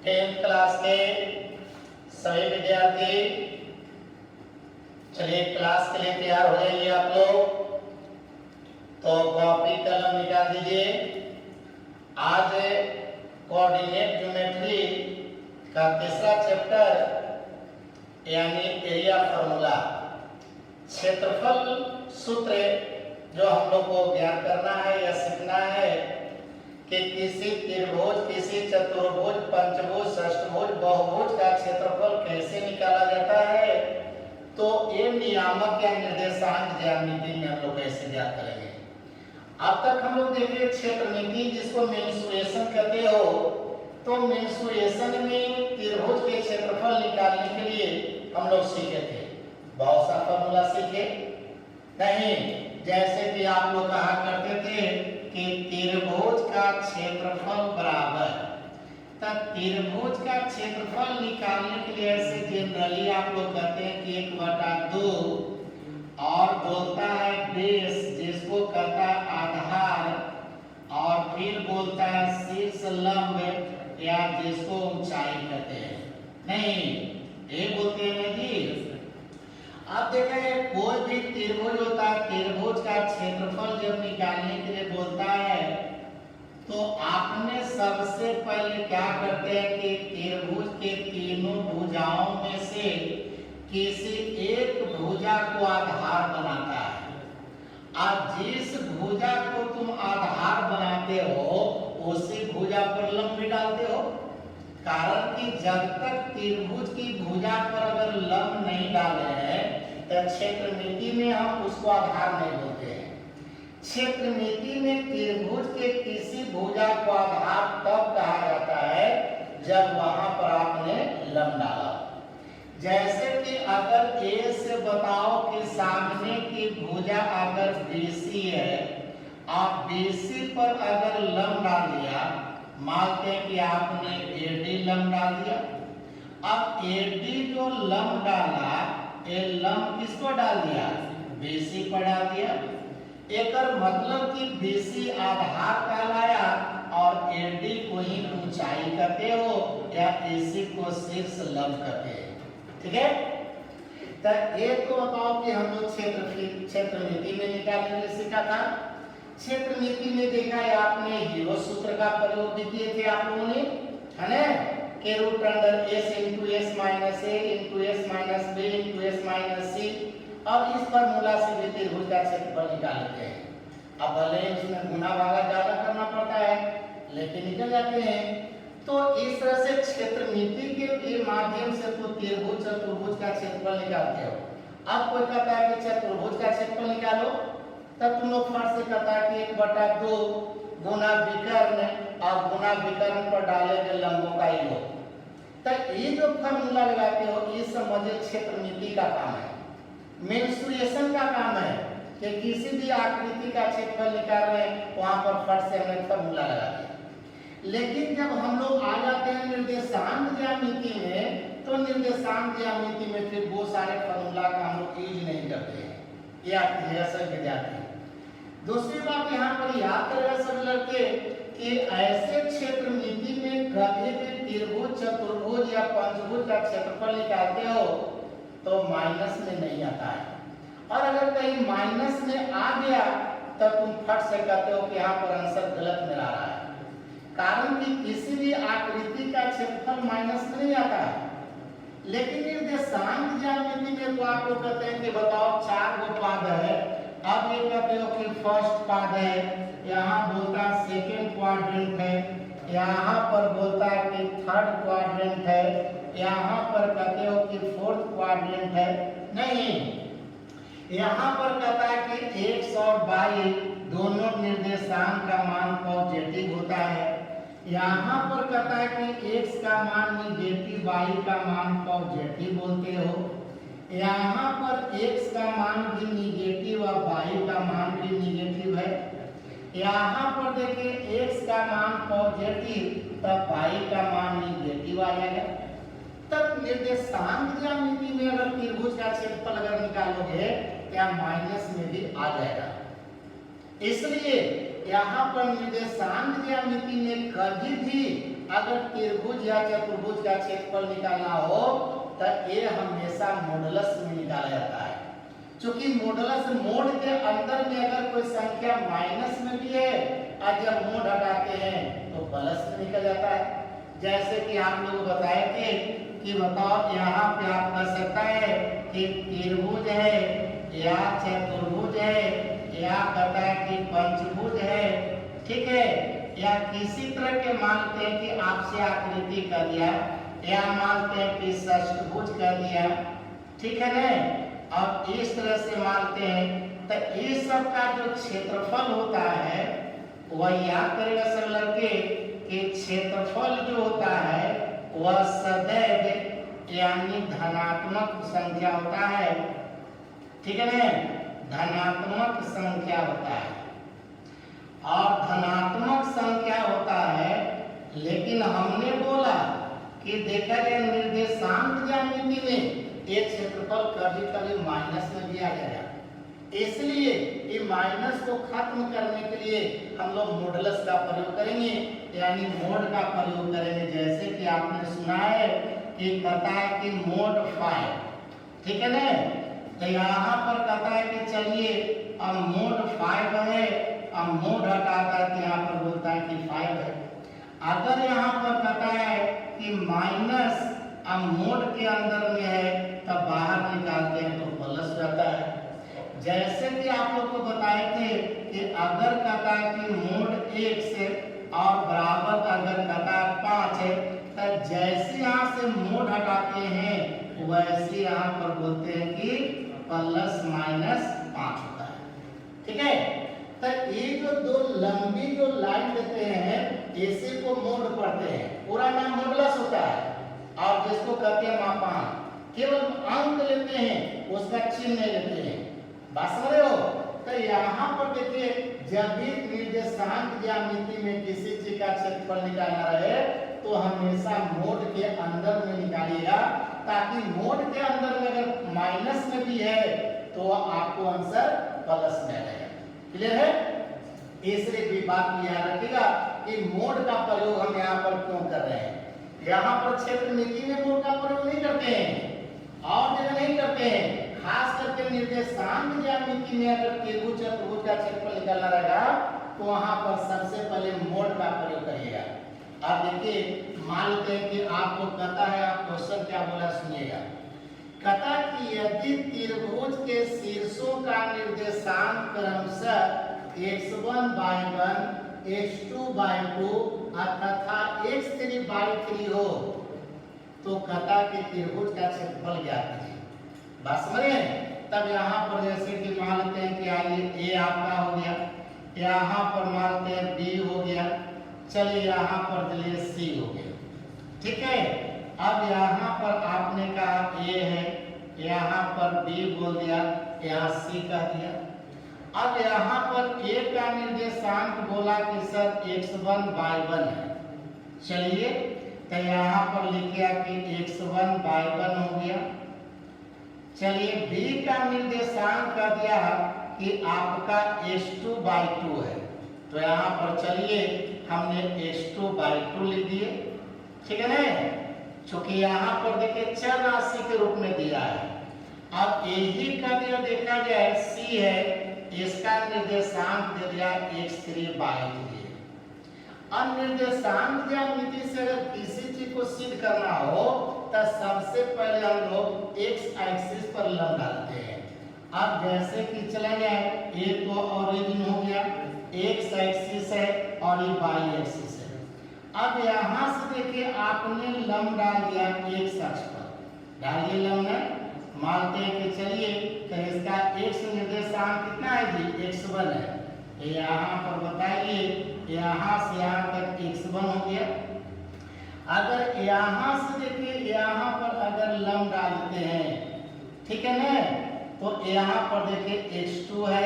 10th class के सभी विद्यार्थी चलिए क्लास के लिए तैयार हो जाइए आप लोग। तो कॉपी कलम निकाल दीजिए। आज कोऑर्डिनेट ज्योमेट्री का तीसरा चैप्टर यानी एरिया फार्मूला, क्षेत्रफल सूत्र जो हम लोग को ज्ञान करना है या सीखना है कि किसी त्रिभुज, किसी चतुर्भुज, पंचभुज, षष्ठभुज, बहुभुज का क्षेत्रफल कैसे निकाला जाता है। तो ये नियामक या निर्देशांक ज्यामिति में हम लोग कैसे ज्ञात करेंगे। अब तक हम लोग देखे क्षेत्रमिति जिसको मेंसुरेशन कहते हो। तो मेंसुरेशन में त्रिभुज के क्षेत्रफल निकालने के लिए हम लोग सीखे थे, बहुत सा फॉर्मूला सीखे नहीं। जैसे कि आप लोग कहा करते थे कि त्रिभुज का क्षेत्रफल बराबर, तब त्रिभुज का क्षेत्रफल निकालने के लिए ऐसे जनरली आप लोग कहते हैं कि 1/2 और बोलता है बेस जिसको कहता है आधार, और फिर बोलता है शीर्ष लंब या जिसको ऊंचाई कहते हैं। नहीं ये बोलते हैं जी। आप देखें कोई भी त्रिभुज होता है, त्रिभुज का क्षेत्रफल जब निकालने के लिए बोलता है तो आपने सबसे पहले क्या करते हैं कि त्रिभुज के तीनों भुजाओं में से किसी एक भुजा को आधार बनाता है। और जिस भुजा को तुम आधार बनाते हो उसी भुजा पर लंब भी डालते हो। कारण कि जब तक त्रिभुज की भुजा पर अगर लंब नहीं डाले हैं तो क्षेत्रमिति में हम उसको आधार नहीं बोलते हैं। क्षेत्रमिति में त्रिभुज के किसी भुजा को आधार तब कहा जाता है जब वहां पर आपने लंब डाला। जैसे कि अगर A से बताओ कि सामने की भुजा अगर BC है, आप BC पर अगर लंब डाल दिया, मानते हैं कि आपने AD लंब डाल दिया। अब AD जो लंब डाला, ये लंब किसको डाल दिया? BC पर डाल दिया। एक मतलब कि BC आधार कहलाया और AD को ही ऊंचाई कहते हो या AC को शीर्ष लंब कहते हैं। ठीक है, तो एक तो बताओ कि हम लोग क्षेत्रमिति में निकालने के लिए सीखा था। क्षेत्रमिति में देखा है आपने हीरो सूत्र का प्रयोग भी किए थे आप लोगों ने, है ना, के root under s into s minus a into s minus b into s minus c। और इस फॉर्मूला से भी त्रिभुज का क्षेत्रफल निकाल लेते हैं। अब भले इसमें गुना भागा ज्यादा करना पड़ता है लेकिन निकल जाते हैं। तो इस तरह से क्षेत्रमिति के माध्यम से तो त्रिभुज चतुर्भुज का क्षेत्रफल निकालते हो। अब कोई कहता है कि चतुर्भुज का क्षेत्रफल निकालो, तब तुम लोग फर्स्ट से कहता है कि 1/2 गुना विकर्ण और गुना विकर्ण पर डालेंगे लंबों का योग। तो ये जो फॉर्मूला लगाते हो ये समझिए क्षेत्रमिति का काम है। मेंसुरेशन का काम है कि किसी भी आकृति का क्षेत्रफल निकाल रहे हैं वहां पर फट से हमने फॉर्मूला लगा दिया। लेकिन जब हम लोग आ जाते हैं निर्देशांक ज्यामिति में, तो निर्देशांक ज्यामिति में फिर वो सारे फॉर्मूला का हम लोग यूज नहीं करते हैं। ये आपकी है विद्यार्थी। दूसरी बात यहाँ पर याद करेगा सब लड़के कि ऐसे क्षेत्रमिति में कभी भी त्रिभुज, चतुर्भुज या पंचभुज का क्षेत्रफल निकालते हो तो माइनस में नहीं आता है। और अगर कहीं माइनस में आ गया तो तुम फट से कहते हो कि यहाँ पर आंसर गलत मिला रहा है। कारण कि किसी भी आकृति का क्षेत्रफल माइनस में नहीं आता है। लेकिन निर्देशांक ज्यामिति में तो आप लोग कहते हैं कि बताओ 4 गो पाद है। अब ये कहते हो कि फर्स्ट पाद है, यहाँ बोलता है सेकेंड क्वाड्रेंट है, यहाँ पर बोलता है कि थर्ड क्वाड्रेंट है, यहाँ पर कहते हो कि फोर्थ क्वाड्रेंट है। नहीं, यहाँ पर कहता है कि x और y दोनों निर्देशांक का मान पॉजिटिव होता है। यहाँ पर कहता है कि x का मान निगेटिव, y का मान पॉजिटिव बोलते हो। यहाँ पर x का मान भी निगेटिव और y का मान भी निगेटिव है। यहाँ पर देखिए x का मान पॉजिटिव तब y का मान निगेटिव आ जाएगा। तब निर्देशांक ज्यामिति में अगर त्रिभुज का क्षेत्रफल अगर निकालोगे क्या माइनस में भी आ जाएगा। इसलिए यहाँ पर निर्देशांक ज्यामिति में कभी भी अगर त्रिभुज या चतुर्भुज का क्षेत्रफल निकालना हो तो ये हमेशा मॉडुलस में निकाला जाता है। क्योंकि मॉडुलस मोड के अंदर में अगर कोई संख्या माइनस में भी है और जब मोड हटाते हैं तो प्लस में निकल जाता है। जैसे कि आप लोग बताए थे कि बताओ यहाँ पे आप कह सकता है कि त्रिभुज है या चतुर्भुज है या कहता है कि पंचभुज है, ठीक है, या किसी तरह के मानते हैं कि आपसे आकृति कर दिया या मानते हैं कि षष्ठभुज कर दिया, ठीक है ना। और इस तरह से मानते हैं तो ये सब का जो क्षेत्रफल होता है वह याद करेगा सब लड़के कि क्षेत्रफल जो होता है वह सदैव यानी धनात्मक संख्या होता है, ठीक है ना, धनात्मक संख्या होता है। और धनात्मक संख्या होता है, लेकिन हमने बोला कि देखा जाए निर्देशांक ज्यामिति में ये क्षेत्रफल कभी कभी माइनस में भी आ जाएगा। इसलिए ये माइनस को खत्म करने के लिए हम लोग मॉडुलस का प्रयोग करेंगे, यानी मोड का प्रयोग करेंगे। जैसे कि आपने सुना है कि कहता है कि मोड 5, ठीक है ना। तो यहाँ पर कहता है कि चलिए अब मोड 5 है, अब मोड हटाता है तो यहाँ पर बोलता है कि 5 है। अगर यहाँ पर कहता है कि माइनस अब मोड के अंदर में है तब बाहर निकालते हैं तो प्लस रहता है। जैसे कि आप लोग को बताए थे कि अगर कहता है कि मोड 1 से और बराबर अगर कहता है 5 है तो जैसे यहाँ से मोड हटाते हैं वैसे यहाँ पर बोलते हैं कि प्लस माइनस 5 होता है, ठीक है। तो ये जो दो लंबी जो लाइन देते हैं इसी को मोड पढ़ते हैं, पूरा नाम मॉडुलस होता है। और जिसको कहते हैं मापांक, केवल अंक लेते हैं उसका चिन्ह नहीं लेते हैं, बात समझ रहे हो। तो यहाँ पर देखिए जब भी निर्देशांक ज्यामिति में किसी चीज का क्षेत्रफल निकालना रहे तो हमेशा मोड के अंदर में निकालिएगा, ताकि मोड के अंदर में अगर माइनस में भी है तो आपको आंसर प्लस में आएगा। क्लियर है। इसलिए भी बात याद रखिएगा कि मोड का प्रयोग हम यहाँ पर क्यों कर रहे हैं। यहाँ पर क्षेत्रमिति में मोड का प्रयोग नहीं करते हैं और जगह नहीं करते हैं। खास करके निर्देशांक ज्यामिति में अगर त्रिभुज चतुर्भुज का क्षेत्रफल निकालना रहेगा तो वहां पर सबसे पहले मोड का प्रयोग करिएगा। अब देखिए मान लेते हैं कि आपको कहता है, आप क्वेश्चन क्या बोला सुनिएगा। कहता कि यदि त्रिभुज के शीर्षों का निर्देशांक क्रमशः x1/1 x2/2 तथा x3/3 हो तो कहता कि त्रिभुज का क्षेत्रफल ज्ञात कीजिए। बात समझ रहे हैं। तब यहाँ पर जैसे कि मान लेते हैं कि आइए ए आपका हो गया, यहाँ पर मानते हैं बी हो गया, चलिए यहाँ पर चलिए सी हो गया, ठीक है। अब यहाँ पर आपने कहा ए है, यहाँ पर बी बोल दिया, यहाँ सी कह दिया। अब यहाँ पर ए का निर्देशांक बोला कि सर x1/1 है, चलिए तो यहाँ पर लिखिए कि x1/1 हो गया। चलिए बी का निर्देशांक कर दिया कि आपका x2/2 है, तो यहाँ पर चलिए हमने x2/2 लिख दिए, ठीक है ना। क्योंकि यहाँ पर देखिए चर राशि के रूप में दिया है। अब यही का दिया देखा जाए सी है, इसका निर्देशांक दे दिया x3/3। अब निर्देशांक ज्यामिति से अगर किसी चीज को सिद्ध करना हो तो सबसे पहले हम लोग x एक्सिस पर लंब डालते हैं। अब जैसे कि चला जाए ये तो ओरिजिन हो गया, x एक्सिस है और ये y एक्सिस है। अब यहाँ से देखिए आपने लंब डाल दिया x अक्ष पर, डालिए लंब में, मानते हैं कि चलिए तो इसका x निर्देशांक कितना है जी x1 है। यहाँ पर बताइए यहाँ से यहाँ तक x1 हो गया। अगर यहाँ से देखिए यहाँ पर अगर लंब डालते हैं, ठीक है ना, तो यहाँ पर देखिए x2 है,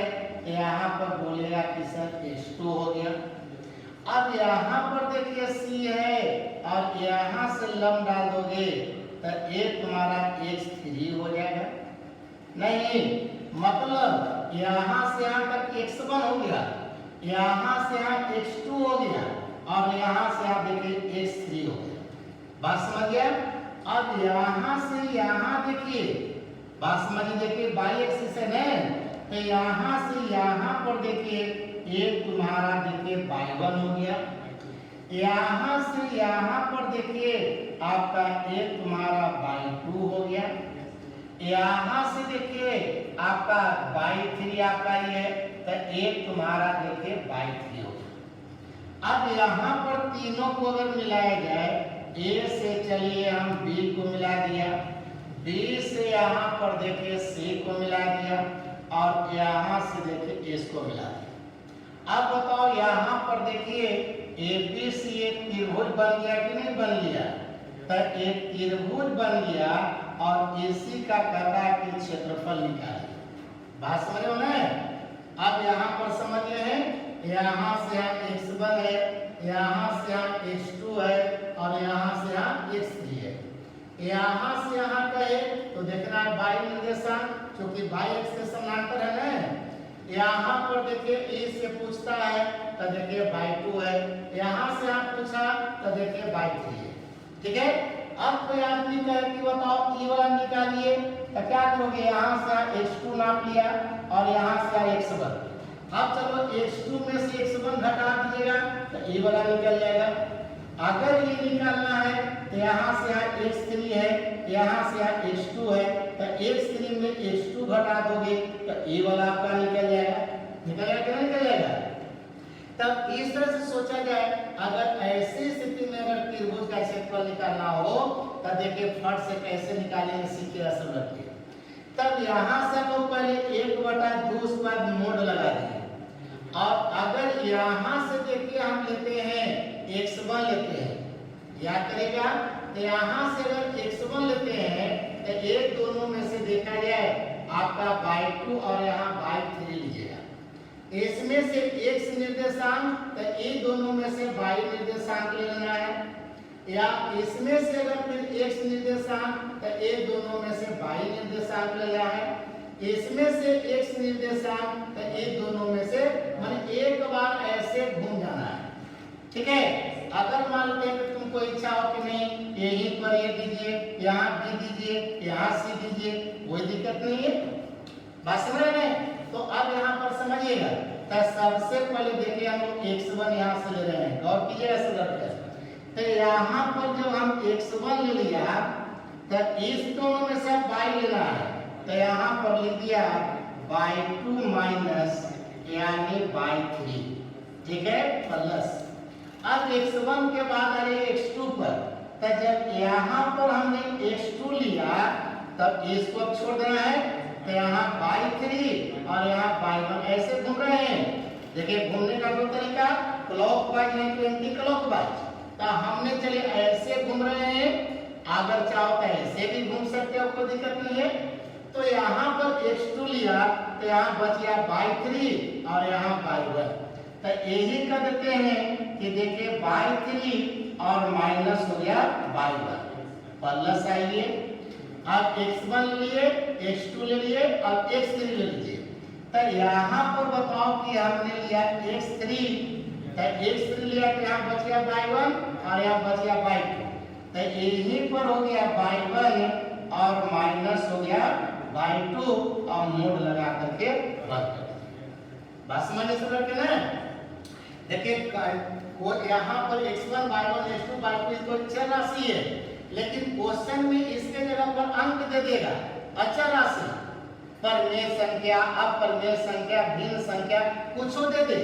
यहाँ पर बोलेगा कि सर x2 हो गया। अब यहाँ पर देखिए c है और यहाँ से लंब डाल दोगे तो ये तुम्हारा x3 हो जाएगा। नहीं मतलब यहाँ से यहाँ तक x1 हो गया, यहाँ से यहाँ x2 हो गया और यहाँ से आप देखिए x3 हो गया। बात समझ गया? अब यहाँ से यहाँ देखिए, बात समझिए, देखिए बाई एक्सिस है ना, तो यहाँ से यहाँ पर देखिए एक तुम्हारा देखिए y1 हो गया, यहाँ से यहाँ पर देखिए आपका एक तुम्हारा y2 हो गया, यहाँ से देखिए आपका y3 आपका ये है, तो एक तुम्हारा देखिए y3 हो गया। अब यहाँ पर तीनों को अगर मिलाया जाए, A से चलिए हम B को मिला दिया, B से यहाँ पर देखिए C को मिला दिया, और यहाँ से देखिए इसको मिला दिया। अब बताओ यहाँ पर देखिए ABC एक त्रिभुज बन गया कि नहीं बन गया? तो एक त्रिभुज बन गया और AC का कहता है कि क्षेत्रफल निकालिए। बात समझ रहे हो ना? अब यहाँ पर समझ गए हैं, यहाँ से यहाँ x1 है, यहाँ से यहाँ x2 है, और यहाँ से यहाँ x3 है। यहाँ से यहाँ का है तो देखना है y निर्देशांक, क्योंकि y x के समानांतर है ना। यहाँ पर देखिए ए से पूछता है तो देखिए y2 है, यहाँ से यहाँ पूछा तो देखिए y3 है। ठीक है? अब कोई आदमी कहे कि बताओ ई वाला निकालिए, तो क्या करोगे? यहाँ से यहाँ x2 नाप लिया और यहाँ से यहाँ x1। अब चलो x2 में से x1 घटा दीजिएगा तो ई वाला निकल जाएगा। अगर ये निकालना है तो यहाँ से यहाँ x3 है, यहाँ से यहाँ x2 है, तो x3 में x2 घटा दोगे तो ये वाला आपका निकल जाएगा। निकलेगा कि नहीं निकल जाएगा? तब इस तरह से सोचा जाए, अगर ऐसी स्थिति में अगर त्रिभुज का क्षेत्रफल निकालना हो तो देखिए फट से कैसे निकालेंगे, सीखे असर रखिए। तब यहाँ से हम पहले 1/2 उसके बाद मोड लगा दिए, और अगर यहाँ से देखिए हम लेते हैं x1 लेते हैं, याद करेगा, तो यहाँ से अगर x1 लेते हैं तो एक दोनों में से देखा जाए आपका y2 और यहाँ y3 लीजिएगा। इसमें से x निर्देशांक तो ये दोनों में से y निर्देशांक ले लेना है, या इसमें से अगर फिर x निर्देशांक तो ये दोनों में से y निर्देशांक ले लेना है, इसमें से x निर्देशांक तो ये दोनों में से, माने एक बार ऐसे घूम जाना है। ठीक है? अगर मान लो कि तुमको इच्छा हो कि नहीं यहीं पर ये दीजिए, यहाँ B दीजिए, यहाँ C दीजिए, कोई दिक्कत नहीं है। बात समझ रहे हैं? तो अब यहाँ पर समझिएगा, तो सबसे पहले देखिए हम लोग x1 यहाँ से ले रहे हैं, गौर कीजिए ऐसे करके। तो यहाँ पर जब हम x1 ले लिया तो इस दोनों में से y लेना है, तो यहाँ पर लिख दिया y2 माइनस यानी y3। ठीक है? प्लस अब x1 के बाद आए x2 पर, तो जब यहाँ पर हमने x2 लिया तब इसको छोड़ देना है, तो यहाँ y3 और यहाँ y1 ऐसे घूम रहे हैं। देखिए घूमने का दो तरीका, क्लॉकवाइज नहीं तो एंटी क्लॉकवाइज। तो हमने चलिए ऐसे घूम रहे हैं, अगर चाहो तो ऐसे भी घूम सकते हो, कोई दिक्कत नहीं है। तो यहाँ पर x2 लिया तो यहाँ बच गया y3 और यहाँ y1, तो यही कर देते हैं कि देखिए y3 और माइनस हो गया y1, प्लस आइए। अब x1 लिए, x2 ले लिए, अब x3 ले लीजिए। तो यहाँ पर बताओ कि हमने लिया x3, तो x3 लिया तो यहाँ बच गया y1 और यहाँ बच गया y2, तो यहीं पर हो गया y1 और माइनस हो गया y2 और मोड लगा करके रख कर। बात समझ सब रखे ना? देखिए वो यहाँ पर x1 y1 x2 y2 इसको चर राशि है, लेकिन क्वेश्चन में इसके जगह पर अंक दे देगा अचर राशि, परिमेय संख्या, अपरिमेय संख्या, भिन्न संख्या, कुछ दे दे।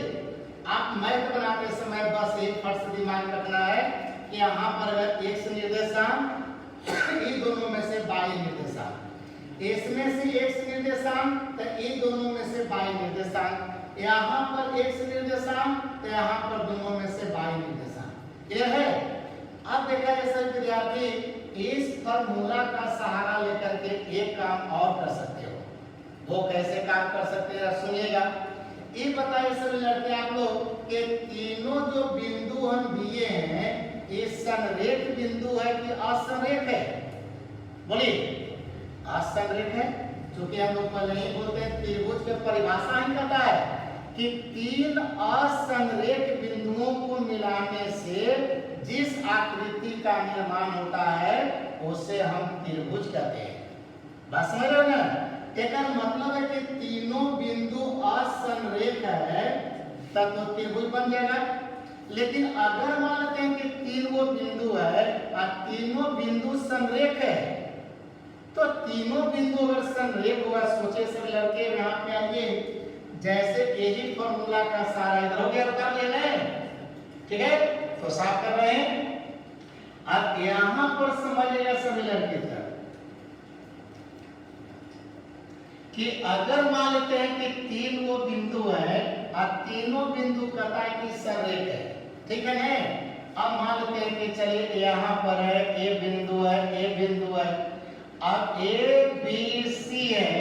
आप मैथ बनाते समय बस एक फर्स्ट दिमाग रखना है कि यहाँ पर अगर x निर्देशांक इन दोनों में से y निर्देशांक, इसमें से x निर्देशांक तो इन दोनों में से y निर्देशांक, यहाँ पर x निर्देशांक तो यहाँ पर दोनों में से y निर्देशांक। ये है। अब देखा जाए सर विद्यार्थी, इस फॉर्मूला का सहारा लेकर के एक काम और कर सकते हो। वो कैसे काम कर सकते हैं सुनिएगा। ये बताइए सर लड़के आप लोग कि तीनों जो बिंदु हम दिए हैं ये संरेख बिंदु है कि असंरेख है? बोलिए असंरेख है, क्योंकि हम लोग पहले ही बोलते हैं त्रिभुज के परिभाषा ही कहता है कि तीन असंरेख बिंदु बिंदुओं को मिलाने से जिस आकृति का निर्माण होता है उसे हम त्रिभुज कहते हैं। बात समझ रहे हो ना? एक मतलब है कि तीनों बिंदु असमरेख है तब तो त्रिभुज बन जाएगा। लेकिन अगर मान लेते हैं कि तीन वो बिंदु है और तीनों बिंदु समरेख है, तो तीनों बिंदु अगर समरेख होगा, सोचे सब लड़के यहाँ पे आइए, जैसे यही फॉर्मूला का सारा इधर हो गया, कर लेना है, ठीक है? तो साफ कर रहे हैं। अब यहाँ पर समझिएगा सभी लड़के का कि अगर मान लेते हैं कि तीन वो बिंदु है और तीनों बिंदु कहता है कि समरेख है, ठीक है ना? अब मान लेते हैं कि चलिए यहाँ पर है ए बिंदु है, ए बिंदु है, अब ए बी सी है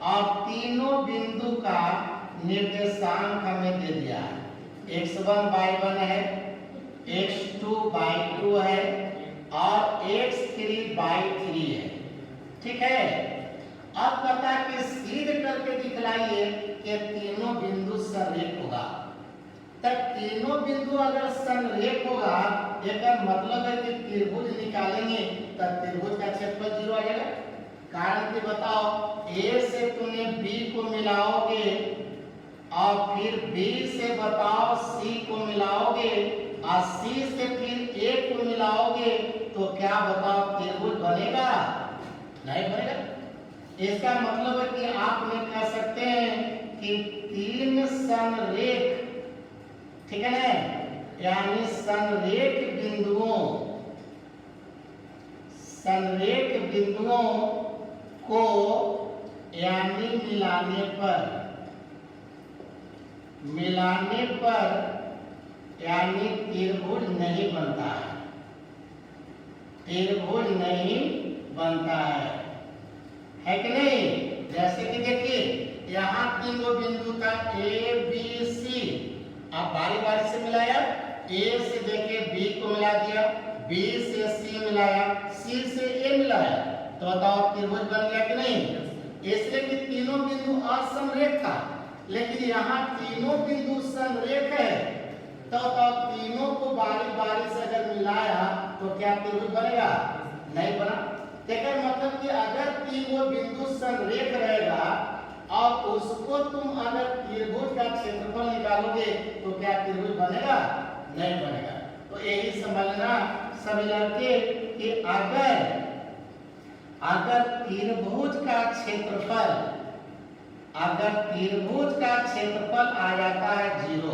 और तीनों बिंदु का निर्देशांक हमें दे दिया है। x1 y1 है, x2 y2 है और x3 y3 है, ठीक है? अब कहता है कि सिद्ध करके दिखलाइए कि तीनों बिंदु समरेख होगा। तब तीनों बिंदु अगर समरेख होगा, एक मतलब है कि त्रिभुज निकालेंगे तब त्रिभुज का क्षेत्रफल 0 आ जाएगा। कारण कि बताओ, ए से तुमने बी को मिलाओगे और फिर बी से बताओ सी को मिलाओगे और सी से फिर ए को मिलाओगे, तो क्या बताओ त्रिभुज बनेगा? नहीं बनेगा। इसका मतलब है कि आप ये कह सकते हैं कि तीन समरेख, ठीक है ना, यानी समरेख बिंदुओं को यानी मिलाने पर यानी त्रिभुज नहीं बनता है, त्रिभुज नहीं बनता है कि नहीं? जैसे कि देखिए यहाँ तीनों बिंदु का ए बी सी, आप बारी बारी से मिलाया, ए से देखिए बी को मिला दिया, बी से सी मिलाया, सी से ए मिलाया, तो बताओ त्रिभुज बन गया कि नहीं? इसलिए कि तीनों बिंदु असमरेख था, लेकिन यहाँ तीनों बिंदु समरेख है, तो तीनों को बारी बारी से अगर मिलाया तो क्या त्रिभुज बनेगा? नहीं बना। देखिए मतलब कि अगर तीनों बिंदु समरेख रहेगा और उसको तुम अगर त्रिभुज का क्षेत्रफल निकालोगे तो क्या त्रिभुज बनेगा? नहीं बनेगा। तो यही समझना सभी लड़के कि अगर त्रिभुज का क्षेत्रफल आ जाता है 0,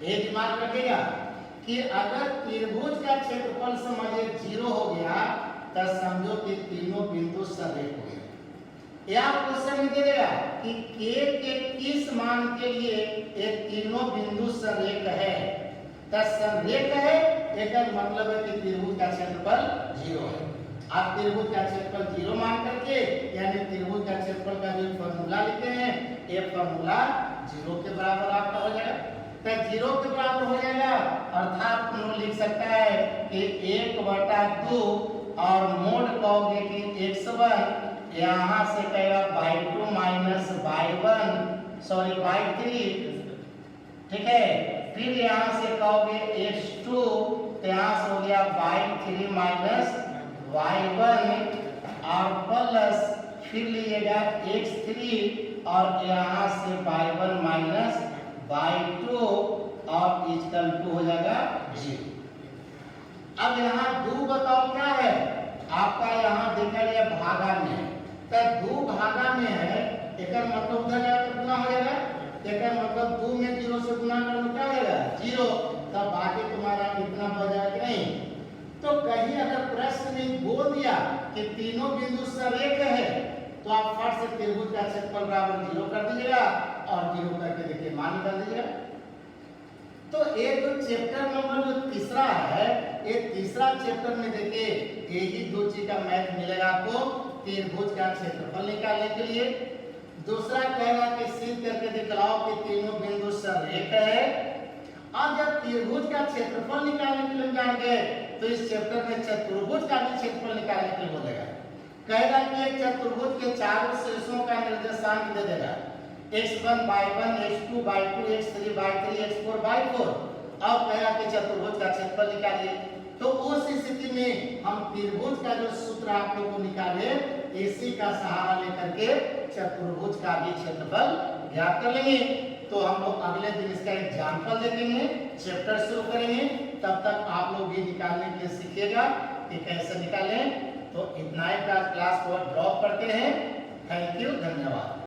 ये दिमाग रखिएगा कि अगर त्रिभुज का क्षेत्रफल समझिए 0 हो गया तो समझो कि तीनों बिंदु समरेख हो गए। या क्वेश्चन दे देगा कि k के किस मान के लिए ये तीनों बिंदु समरेख है, तो समरेख है, एक मतलब है कि त्रिभुज का क्षेत्रफल 0 है। आप त्रिभुज का क्षेत्रफल 0 मान करके यानी त्रिभुज का क्षेत्रफल का जो फॉर्मूला लिखते हैं, ये फॉर्मूला 0 के बराबर आपका हो जाएगा। तो 0 के बराबर हो जाएगा, अर्थात तुम लिख सकता है कि 1/2 और मोड कहोगे कि x1 यहाँ से कहेगा y2 माइनस y3, ठीक है? फिर यहाँ से कहोगे x2, तो यहाँ से हो गया y3 माइनस y1 और प्लस फिर लीजिएगा x3 और यहाँ से y1 माइनस y2 और इक्वल टू हो जाएगा 0। अब यहाँ 2 बताओ क्या है आपका? यहाँ देखा गया भागा में है, तो 2 भागा में है, एक मतलब उधर जाकर गुना हो जाएगा, एक मतलब 2 में 0 से गुना करो क्या हो जाएगा? 0। तब बाकी तुम्हारा कितना बच जाएगा कि नहीं? तो कहीं अगर प्रश्न में बोल दिया कि तीनों बिंदु समरेख है, तो आप फट से त्रिभुज का क्षेत्रफल बराबर 0 कर दीजिएगा और 0 करके देखिए मान निकाल दीजिएगा। तो ये जो चैप्टर नंबर जो तीसरा है, ये तीसरा चैप्टर में देखिए यही 2 चीज का मैथ मिलेगा आपको, त्रिभुज का क्षेत्रफल निकालने के लिए। दूसरा कहेगा कि सिद्ध करके दिखलाओ कि तीनों बिंदु समरेख है। अब जब त्रिभुज का क्षेत्रफल निकालने के लिए जाएंगे तो इस चैप्टर में चतुर्भुज का भी क्षेत्रफल निकालने के लिए बोलेगा। कहेगा कि एक चतुर्भुज के चारों शीर्षों का निर्देशांक दे देगा, x1 y1 x2 y2 x3 y3 x4 y4 अब कहेगा कि चतुर्भुज का क्षेत्रफल निकालिए। तो उस स्थिति में हम त्रिभुज का जो सूत्र आप लोग को निकाले, AC का सहारा लेकर के चतुर्भुज का भी क्षेत्रफल ज्ञात कर लेंगे। तो हम लोग अगले दिन इसका एग्जाम्पल देखेंगे, चैप्टर शुरू करेंगे। तब तक आप लोग भी निकालने के लिए सीखिएगा कि कैसे निकालें। तो इतना ही क्लास को ड्रॉप करते हैं। थैंक यू, धन्यवाद।